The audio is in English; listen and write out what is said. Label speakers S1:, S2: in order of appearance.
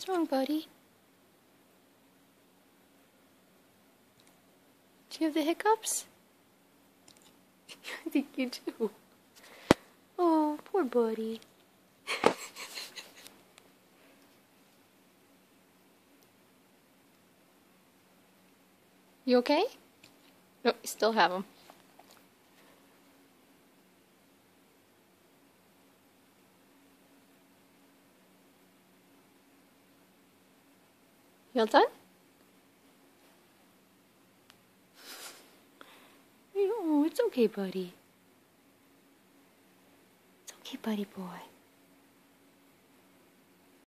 S1: wrong, buddy? Do you have the hiccups? I think you do. Oh, poor buddy. You okay? No, you still have them. You all done? Oh, it's okay, buddy. It's okay, buddy boy.